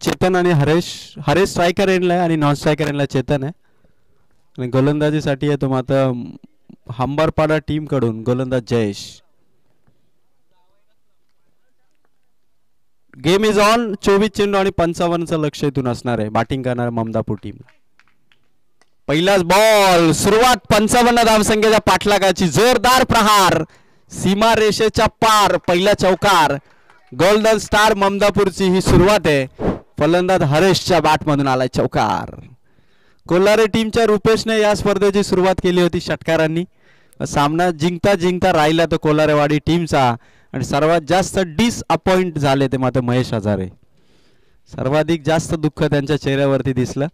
चेतन आणि हरेश. हरेश स्ट्रायकर एंडला आहे आणि नॉन स्ट्रायकर एंडला चेतन आहे. आणि गोलंदाजीसाठी आहे तो मात्र हंबरपाडा टीम कडून गोलंदाज जयेश. Game is on. 24 चेंडू आणि 55चं लक्ष इथून असणार आहे बॅटिंग करणार ममदापूर टीम. पहिलाच बॉल. सुरुवात 55 धावसंख्येच्या पाठलागाची. जोरदार प्रहार सीमा रेषेच्या पार. पहिला चौकार. गोल्डन स्टार ममदापूरची ही सुरुवात आहे. फलंदाज हरेशच्या बॅट मधून आलाय चौकार. कोल्हारे टीमच्या रुपेशने या स्पर्धेची सुरुवात केली होती षटकारांनी. सामना जिंकता जिंकता राहिला तो कोल्हारेवाडी टीमचा. आणि सर्वात जास्त डिसअपॉइंट झाले ते मात्र महेश हजारे. सर्वाधिक जास्त दुःख त्यांच्या चेहऱ्यावरती दिसलं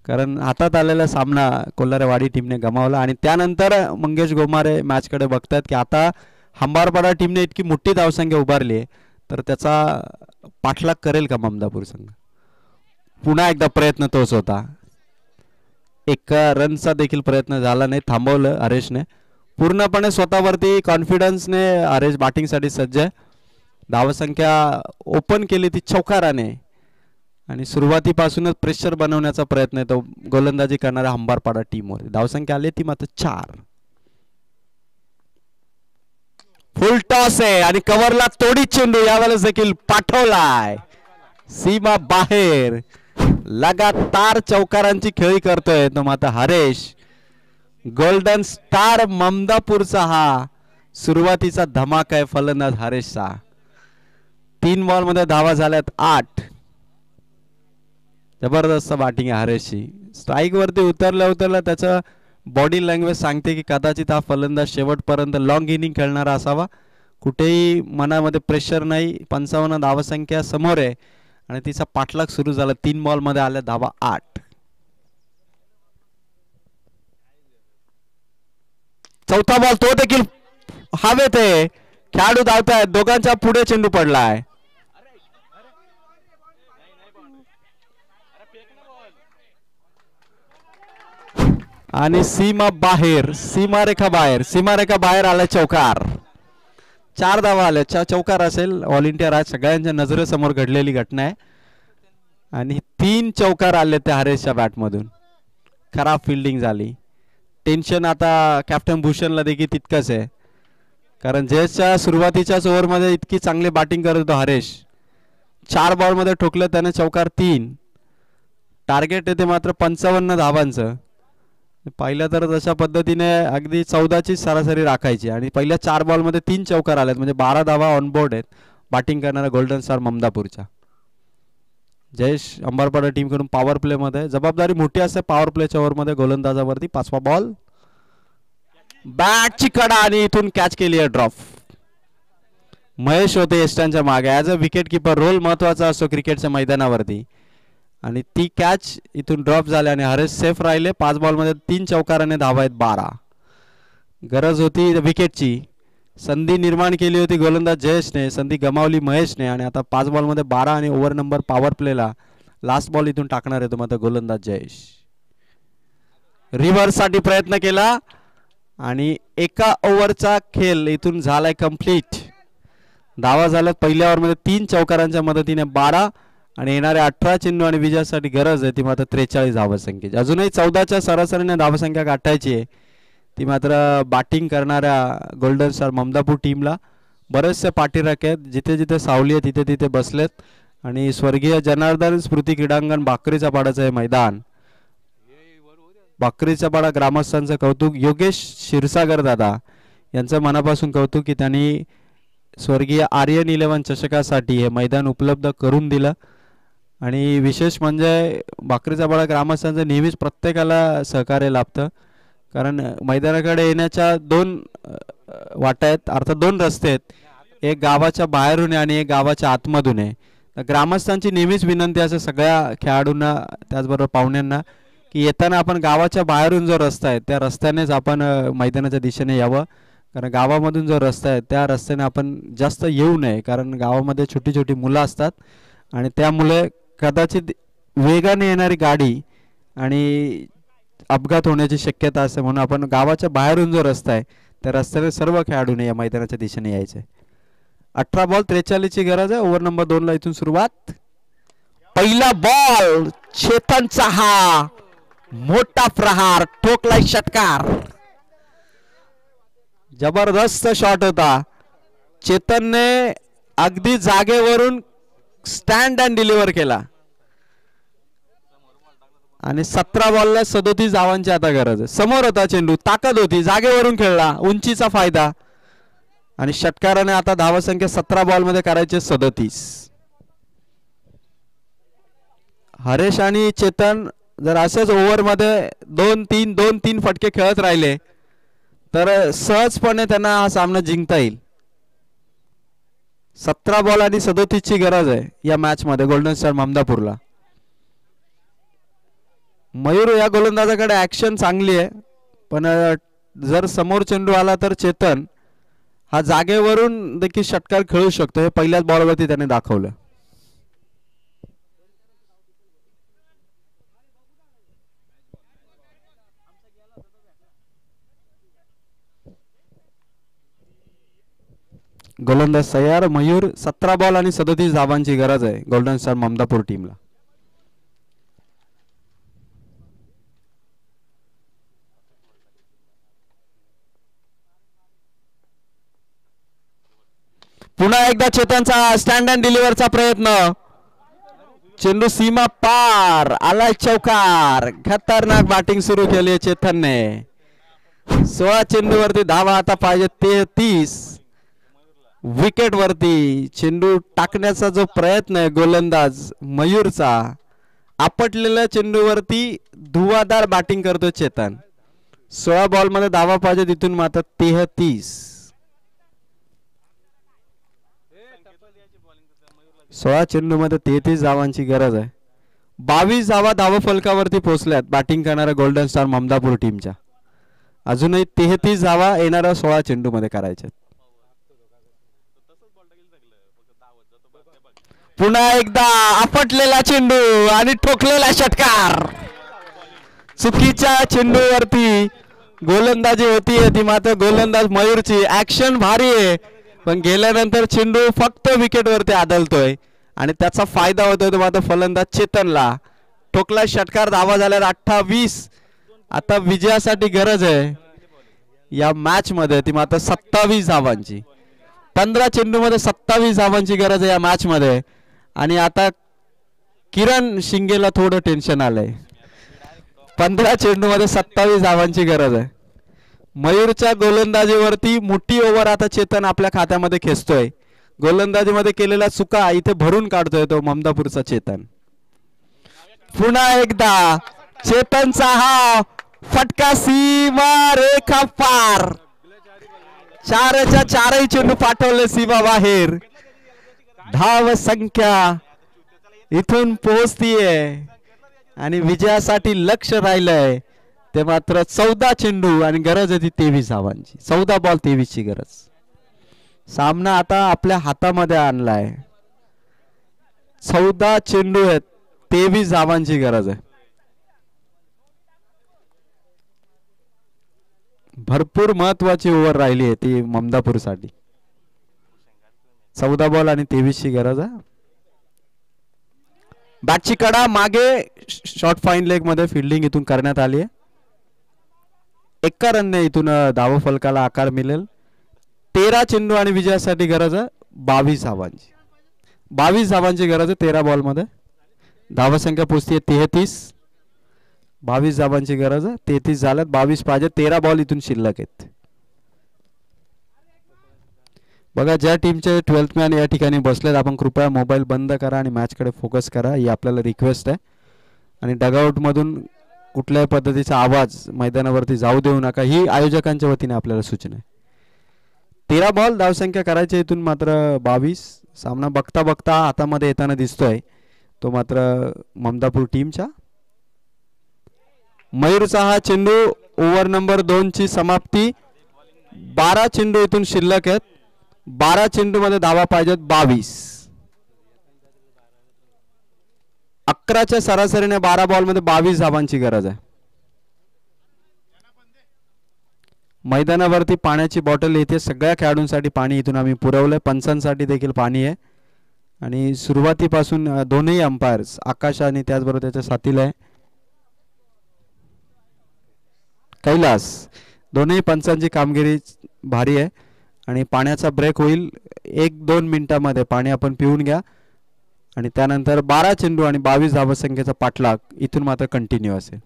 कारण हातात आलेला सामना कोल्हारेवाडी टीमने गमावला. आणि त्यानंतर मंगेश गोमारे मॅचकडे बघतात की आता हंबारपाडा टीमने इतकी मोठी धावसंख्या उभारली आहे तर त्याचा पाठलाग करेल का ममदापूर संघ. पुन्हा एकदा प्रयत्न तोच होता. एका रनचा देखील प्रयत्न झाला नाही. थांबवलं हरेशने. पूर्णपणे स्वतःवरती कॉन्फिडन्सने हरेश बॅटिंगसाठी सज्ज आहे. धावसंख्या ओपन केली ती चौकाराने आणि सुरुवातीपासूनच प्रेशर बनवण्याचा प्रयत्न आहे तो गोलंदाजी करणाऱ्या हंबारपाडा टीमवर. धावसंख्या आली ती मात्र 4. फुल टॉस आहे आणि कव्हरला तोडी चेंडू यावेळेस देखील पाठवलाय सीमा बाहेर. लगातार चौकारांची खेळी करतोय तो मात्र हरेश. गोल्डन स्टार ममदापूरचा हा सुरुवातीचा धमाका आहे फलंदाज हरेशचा. 3 बॉल मध्ये धावा झाल्यात 8. जबरदस्त बॅटिंग आहे हरेशची. स्ट्राईक वरती उतरल्या त्याचं बॉडी लँग्वेज सांगते की कदाचित हा फलंदाज शेवटपर्यंत लॉंग इनिंग खेळणारा असावा. कुठेही मनामध्ये प्रेशर नाही. 55 धावसंख्या समोर आहे आणि तिचा पाठलाग सुरू झाला. 3 बॉल मध्ये आल्या धावा 8. चौथा बॉल तो देखील हवेत आहे. खेळाडू धावतायत. दोघांच्या पुढे चेंडू पडलाय. आणि सीमा बाहेर. सीमारेखा बाहेर आला चौकार. 4 धावा आल्या. चौकार असेल. ऑल इंडिया राज सगळ्यांच्या नजरेसमोर घडलेली घटना आहे आणि 3 चौकार आले त्या हरेशच्या बॅटमधून. खराब फिल्डिंग झाली. टेन्शन आता कॅप्टन भूषणला देखील तितकंच आहे कारण जयेशच्या सुरुवातीच्याच ओव्हरमध्ये इतकी चांगली बॅटिंग करत होता हरेश. 4 बॉल मध्ये ठोकलं त्याने चौकार 3. टार्गेट आहे ते मात्र 55 धावांचं. पहिल्या तर तशा पद्धतीने अगदी 14ची सरासरी राखायची आणि पहिल्या 4 बॉल मध्ये 3 चौकार आलेत म्हणजे 12 धावा ऑन बोर्ड आहेत बॅटिंग करणारा गोल्डन स्टार ममदापूरच्या. जयेश अंबरपाडा टीम कडून पॉवर प्ले मध्ये जबाबदारी मोठी असते. पॉवर प्लेच्या ओव्हर मध्ये गोलंदाजावरती. 5वा बॉल. बॅटची कडा आणि इथून कॅच केली आहे ड्रॉप. महेश होते यष्टांच्या मागे. As a wicket keeper role महत्वाचा असतो क्रिकेटच्या मैदानावरती आणि ती कॅच इथून ड्रॉप झाली आणि हरेश सेफ राहिले. 5 बॉल मध्ये 3 चौकाराने धावा आहेत 12. गरज होती विकेटची. संधी निर्माण केली होती गोलंदाज जयेशने. संधी गमावली महेशने आणि आता 5 बॉल मध्ये 12 आणि ओव्हर नंबर पॉवर प्लेला लास्ट बॉल इथून टाकणार आहे तो मात्र गोलंदाज जयेश. रिव्हर्स साठी प्रयत्न केला आणि एका ओव्हरचा खेळ इथून झालाय कंप्लीट. धावा झाल्यात पहिल्या ओव्हर मध्ये 3 चौकारांच्या मदतीने 12 आणि येणारे 18 चेंडू आणि विजयासाठी गरज आहे ती मात्र 43 धावसंख्येची. अजूनही 14च्या सरासरीने धावसंख्या गाठायची आहे ती मात्र बॅटिंग करणाऱ्या गोल्डन स्टार ममदापूर टीमला. बरेचसे पाठीराखे आहेत. जिथे जिथे सावली आहे तिथे तिथे बसलेत आणि स्वर्गीय जनार्दन स्मृती क्रीडांगण भाकरीचा पाडाचं हे मैदान. भाकरीचा पाडा ग्रामस्थांचं कौतुक. योगेश क्षीरसागर दादा यांचं मनापासून कौतुक की त्यांनी स्वर्गीय आर्यन 11 चषकासाठी हे मैदान उपलब्ध करून दिलं. आणि विशेष म्हणजे भाकरीचा पाडा ग्रामस्थांचं नेहमीच प्रत्येकाला सहकार्य लाभतं कारण मैदानाकडे येण्याच्या 2 वाटा आहेत. अर्थात 2 रस्ते आहेत. एक गावाच्या बाहेरून आहे आणि एक गावाच्या आतमधून आहे. ग्रामस्थांची नेहमीच विनंती असते सगळ्या खेळाडूंना त्याचबरोबर पाहुण्यांना की येताना आपण गावाच्या बाहेरून जो रस्ता आहे त्या रस्त्यानेच आपण मैदानाच्या दिशेने यावं कारण गावामधून जो रस्ता आहे त्या रस्त्याने आपण जास्त येऊ नये कारण गावामध्ये छोटी छोटी मुलं असतात आणि त्यामुळे कदाचित वेगाने येणारी गाडी आणि अपघात होण्याची शक्यता असते. म्हणून आपण गावाच्या बाहेरून जो रस्ता आहे त्या रस्त्याने सर्व खेळाडूंनी या मैदानाच्या दिशेने यायचे. 18 बॉल 43 ची गरज आहे. ओव्हर नंबर 2 ला इथून सुरुवात. पहिला बॉल चेतनचा हा मोठा प्रहार, ठोकलाय षटकार. जबरदस्त शॉट होता. चेतनने अगदी जागेवरून स्टँड अँड डिलिव्हर केला आणि 17 बॉलला 37 धावांची आता गरज आहे. समोर होता चेंडू, ताकद होती, जागेवरून खेळला, उंचीचा फायदा आणि षटकाराने आता धावसंख्या 17 बॉल मध्ये करायचे 37. हरेश आणि चेतन जर असेच ओव्हर मध्ये 2-3 फटके खेळत राहिले तर सहजपणे त्यांना हा सामना जिंकता येईल. 17 बॉल आणि 37 ची गरज आहे या मॅच मध्ये गोल्डन स्टार ममदापूरला. मयूर या गोलंदाजाकडे ऍक्शन चांगली आहे, पण जर समोर चेंडू आला तर चेतन हा जागेवरून देखील षटकार खेळू शकतो. हे पहिल्याच बॉलवरती त्याने दाखवलं. गोलंदाज तयार. मयूर. 17 बॉल आणि 37 धावांची गरज आहे गोल्डन स्टार ममदापूर टीमला. पुन्हा एकदा चेतनचा स्टँड अँड डिलिव्हरचा प्रयत्न. चेंडू सीमा पार आलाय, चौकार. खतरनाक बॅटिंग सुरू केली चेतनने. 16 चेंडूवरती धावा आता पाहिजे 33. विकेट वरती चेंडू टाकण्याचा जो प्रयत्न आहे गोलंदाज मयूरचा, आपटलेल्या चेंडूवरती धुवाधार बॅटिंग करतो चेतन. 16 बॉल मध्ये धावा पाहिजे, तिथून मात्र 33. 16 चेंडू मध्ये 33 धावांची गरज आहे. 22 धावा धावफलकावरती पोहोचल्यात बॅटिंग करणाऱ्या गोल्डन स्टार ममदापूर टीमच्या. अजूनही 33 धावा येणाऱ्या 16 चेंडू मध्ये करायच्या. पुन्हा एकदा आपटलेला चेंडू आणि ठोकलेला षटकार. चुकीच्या चेंडूवरती गोलंदाजी होती ती मात्र गोलंदाज मयूरची. ऍक्शन भारी आहे, पण गेल्यानंतर चेंडू फक्त विकेट वरती आदळतोय आणि त्याचा फायदा होतोय तो मात्र फलंदाज चेतनला. ठोकला षटकार. धावा झाल्या 28. आता विजयासाठी गरज आहे या मॅच मध्ये ती मात्र 27 धावांची. 15 चेंडू मध्ये 27 धावांची गरज आहे या मॅच मध्ये. आणि आता किरण शिंगेला थोडं टेन्शन आलंय. 15 चेंडू मध्ये 27 धावांची गरज आहे. मयूरच्या गोलंदाजीवरती मोठी ओव्हर आता चेतन आपल्या खात्यामध्ये खेचतोय. गोलंदाजीमध्ये केलेल्या चुका इथे भरून काढतोय तो ममदापूरचा चेतन. पुन्हा एकदा चेतनचा हा फटका, सीमा रेखा पार. 4च्या 4ही चेंडू पाठवले सीमा बाहेर. धाव संख्या इथून पोहोचतीये आणि विजयासाठी लक्ष राहिलंय ते मात्र 14 चेंडू आणि गरज आहे ती 23 धावांची. 14 बॉल 23 ची गरज. सामना आता आपल्या हातामध्ये आणलाय. 14 चेंडू आहेत, 23 धावांची गरज आहे. भरपूर महत्वाची ओव्हर राहिली आहे ती ममदापूर साठी. 14 बॉल आणि 23 ची गरज आहे. बॅटची कडा मागे, शॉर्ट फाईन लेग मध्ये फिल्डिंग इथून करण्यात आली आहे. एका रनने इथून धाव फलकाला आकार मिळेल. 13 चेंडू आणि विजयासाठी गरज आहे 22 धावांची. 22 धावांची गरज आहे 13 बॉल मध्ये. धावसंख्या पोहोचते 33. 22 धावांची गरज आहे. 33 झाल्यात, 22 पाहिजे. 13 बॉल इथून शिल्लक आहेत. बघा, ज्या टीमचे 12th मॅन या ठिकाणी बसलेत, आपण कृपया मोबाईल बंद करा आणि मॅच कडे फोकस करा, ही आपल्याला रिक्वेस्ट आहे. आणि डगआउट मधून कुठल्याही पद्धतीचा आवाज मैदानावरती जाऊ देऊ नका, ही आयोजकांच्या वतीने आपल्याला सूचना आहे. 13 बॉल धावसंख्या करायची, इथून मात्र 22. सामना बघता बघता हातामध्ये येताना दिसतोय तो मात्र ममदापूर टीमच्या. मयूरचा हा चेंडू, ओव्हर नंबर 2 ची समाप्ती. 12 चेंडू इथून शिल्लक आहेत. 12 चेंडू मध्ये धावा पाहिजेत 22. 11च्या सरासरीने 12 बॉल मध्ये 22 धावांची गरज आहे. मैदानावरती पाण्याची बॉटल येते सगळ्या खेळाडूंसाठी. पाणी इथून आम्ही पुरवलंय. पंचांसाठी देखील पाणी आहे आणि सुरुवातीपासून दोन्ही अंपायर्स आकाश आणि त्याचबरोबर त्याच्या साथीला आहे कैलास, दोन्ही पंचांची कामगिरी भारी आहे. आणि पाण्याचा ब्रेक होईल 1-2 मिनिटांमध्ये. पाणी आपण पिऊन घ्या आणि त्यानंतर 12 चेंडू आणि 22 धावसंख्येचा पाठलाग इथून मात्र कंटिन्यू असेल.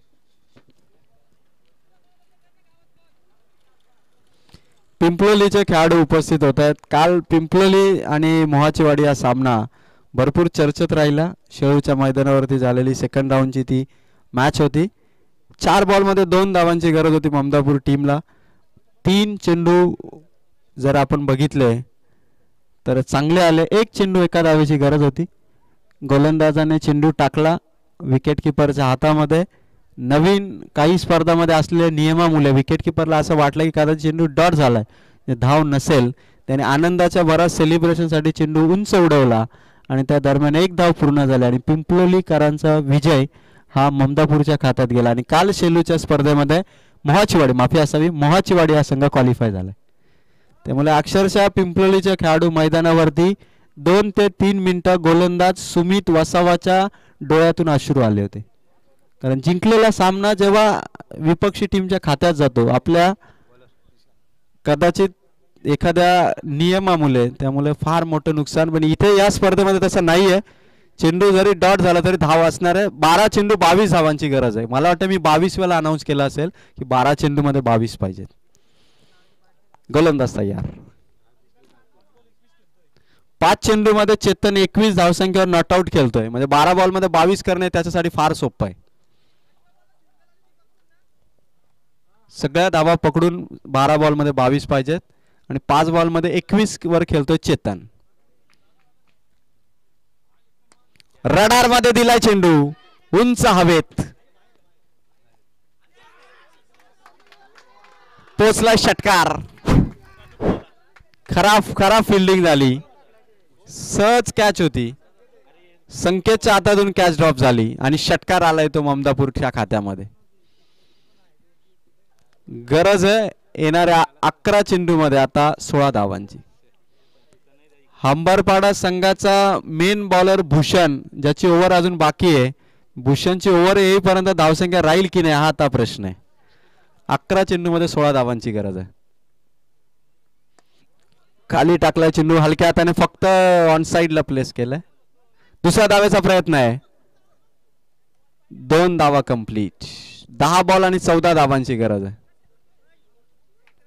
पिंपलोलीचे खेळाडू उपस्थित होत आहेत. काल पिंपलोली आणि मोहाचीवाडी हा सामना भरपूर चर्चेत राहिला. शेळूच्या मैदानावरती झालेली सेकंड राऊंडची ती मॅच होती. 4 बॉलमध्ये 2 धावांची गरज होती ममदापूर टीमला. 3 चेंडू जर आपण बघितले तर चांगले आले. 1 चेंडू एका धावेची गरज होती. गोलंदाजाने चेंडू टाकला विकेट किपरच्या हातामध्ये. नवीन काही स्पर्धामध्ये असलेल्या नियमामुळे विकेट किपरला असं वाटलं की कदाचित चेंडू डॉट झालाय, धाव नसेल. त्याने आनंदाच्या भरात सेलिब्रेशनसाठी चेंडू उंच उडवला आणि त्या दरम्यान 1 धाव पूर्ण झाली आणि पिंपलोलीकरांचा विजय हा ममदापूरच्या खात्यात गेला. आणि काल शेलूच्या स्पर्धेमध्ये मोहाचीवाडी हा संघ क्वालिफाय झाला. त्यामुळे अक्षरशः पिंपलोलीच्या खेळाडू मैदानावरती 2 ते 3 मिनिटं गोलंदाज सुमित वसावाच्या डोळ्यातून अश्रू आले होते. कारण जिंकलेला सामना जेव्हा विपक्षी टीमच्या खात्यात जातो आपल्या कदाचित एखाद्या नियमामुळे त्यामुळे फार मोठं नुकसान. पण इथे या स्पर्धेमध्ये तसं नाही आहे. चेंडू जरी डॉट झाला तरी धाव असणार आहे. 12 चेंडू 22 धावांची गरज आहे. मला वाटतं मी 22 वेळा अनाऊन्स केला असेल की 12 चेंडूमध्ये 22 पाहिजेत. गोलंदाज तयार. 5 चेंडूमध्ये चेतन 21 धावसंख्येवर नॉट आउट खेळतोय. म्हणजे 12 बॉलमध्ये 22 करणे त्याच्यासाठी फार सोपं आहे. सगळ्या धावा पकडून 12 बॉलमध्ये 22 पाहिजेत आणि 5 बॉलमध्ये 21 वर खेळतोय चेतन. रडार मध्ये दिलाय चेंडू उंच हवेत, पोचलाय षटकार. खराब फिल्डिंग झाली. सहज कॅच होती. संकेतच्या हातातून कॅच ड्रॉप झाली आणि षटकार आलाय तो ममदापूरच्या खात्यामध्ये. गरज आहे येणाऱ्या 11 चेंडूमध्ये आता 16 धावांची. हंबरपाडा संघाचा मेन बॉलर भूषण, ज्याची ओव्हर अजून बाकी आहे. भूषणची ओव्हर येईपर्यंत धावसंख्या राहील की नाही हा आता प्रश्न आहे. 11 चेंडूमध्ये 16 धावांची गरज आहे. खाली टाकलाय चेंडू हलक्या हाताने फक्त ऑन साइडला प्लेस केलाय. दुसऱ्या धावेचा प्रयत्न आहे. 2 धावा कंप्लीट. 10 बॉल आणि 14 धावांची गरज आहे.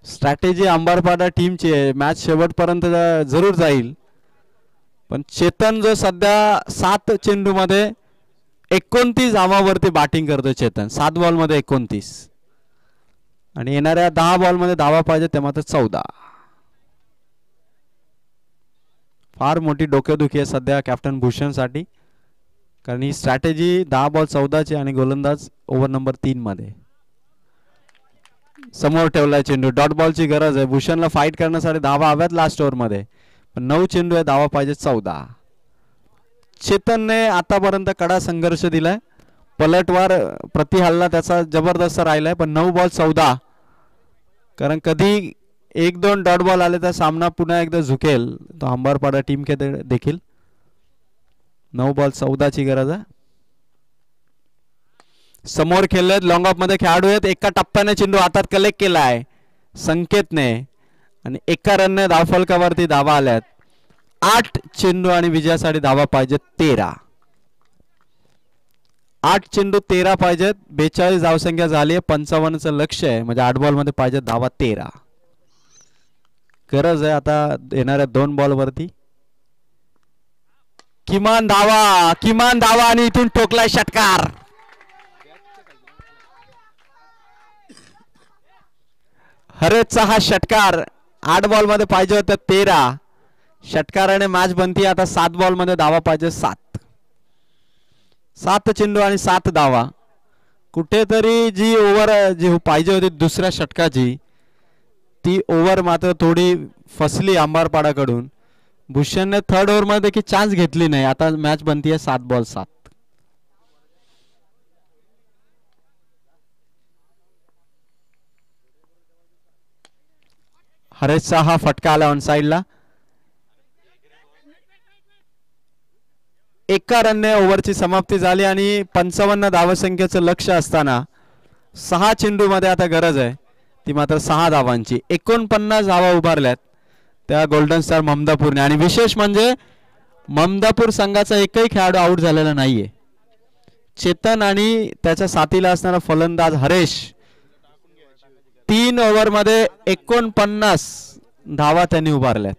स्ट्रॅटेजी अंबरपाडा टीमची आहे. मॅच शेवटपर्यंत जरूर जाईल. पण चेतन जो सध्या 7 चेंडूमध्ये 29 धावांवरती बॅटिंग करतोय. चेतन 7 बॉलमध्ये 29 आणि येणाऱ्या 10 बॉलमध्ये धावा पाहिजे ते मात्र 14. फार मोठी डोकेदुखी आहे सध्या कॅप्टन भूषणसाठी. कारण ही स्ट्रॅटेजी 10 बॉल 14ची आणि गोलंदाज ओव्हर नंबर 3 मध्ये. समोर ठेवलाय चेंडू. डॉट बॉलची गरज आहे. भूषणला फाईट करण्यासाठी धावा हव्यात लास्ट ओव्हर मध्ये. पण 9 चेंडू आहे. धावा पाहिजे 14. चेतनने आतापर्यंत कडा संघर्ष दिलाय. पलटवार प्रति हल्ला त्याचा जबरदस्त राहिलाय. पण 9 बॉल 14. कारण कधी 1-2 डॉट बॉल आले तर सामना पुन्हा एकदा झुकेल तो अंबरपाडा टीम के देखील. 9 बॉल 14ची गरज आहे. समोर खेळलेत लॉंग ऑफ मध्ये खेळाडू आहेत. एका टप्प्याने चेंडू हातात कलेक्ट केलाय संकेतने आणि एका रनने धावफलकावरती धावा आल्यात. 8 चेंडू आणि विजयासाठी धावा पाहिजेत 13. 8 चेंडू 13 पाहिजेत. 42 धावसंख्या झाली आहे. 55चं लक्ष आहे. म्हणजे 8 बॉल मध्ये पाहिजे धावा 13. गरज आहे आता येणाऱ्या 2 बॉल वरती किमान धावा आणि इथून ठोकलाय षटकार. हरेचा हा षटकार 8 बॉल मध्ये पाहिजे होतं 13. षटकाराने मॅच बनती. आता 7 बॉल मध्ये धावा पाहिजे 7. 7 चेंडू आणि 7 धावा. कुठेतरी जी ओव्हर जी पाहिजे होती दुसऱ्या षटकाची ती ओव्हर मात्र थोडी फसली अंबरपाडाकडून. भूषणने 3rd ओव्हर मध्ये देखील चान्स घेतली नाही. आता मॅच बनतीये 7 बॉल 7. हरेशचा हा फटका आला ऑन साइडला. एका रनने ओव्हरची समाप्ती झाली आणि 55 धावसंख्येचं लक्ष असताना 6 चेंडूमध्ये आता गरज आहे ती मात्र 6 धावांची. 49 धावा उभारल्यात त्या गोल्डन स्टार ममदापूरने आणि विशेष म्हणजे ममदापूर संघाचा एकही खेळाडू आउट झालेला नाहीये. चेतन आणि त्याच्या साथीला असणारा फलंदाज हरेश 3 ओव्हरमध्ये 49 धावा त्यांनी उभारल्यात.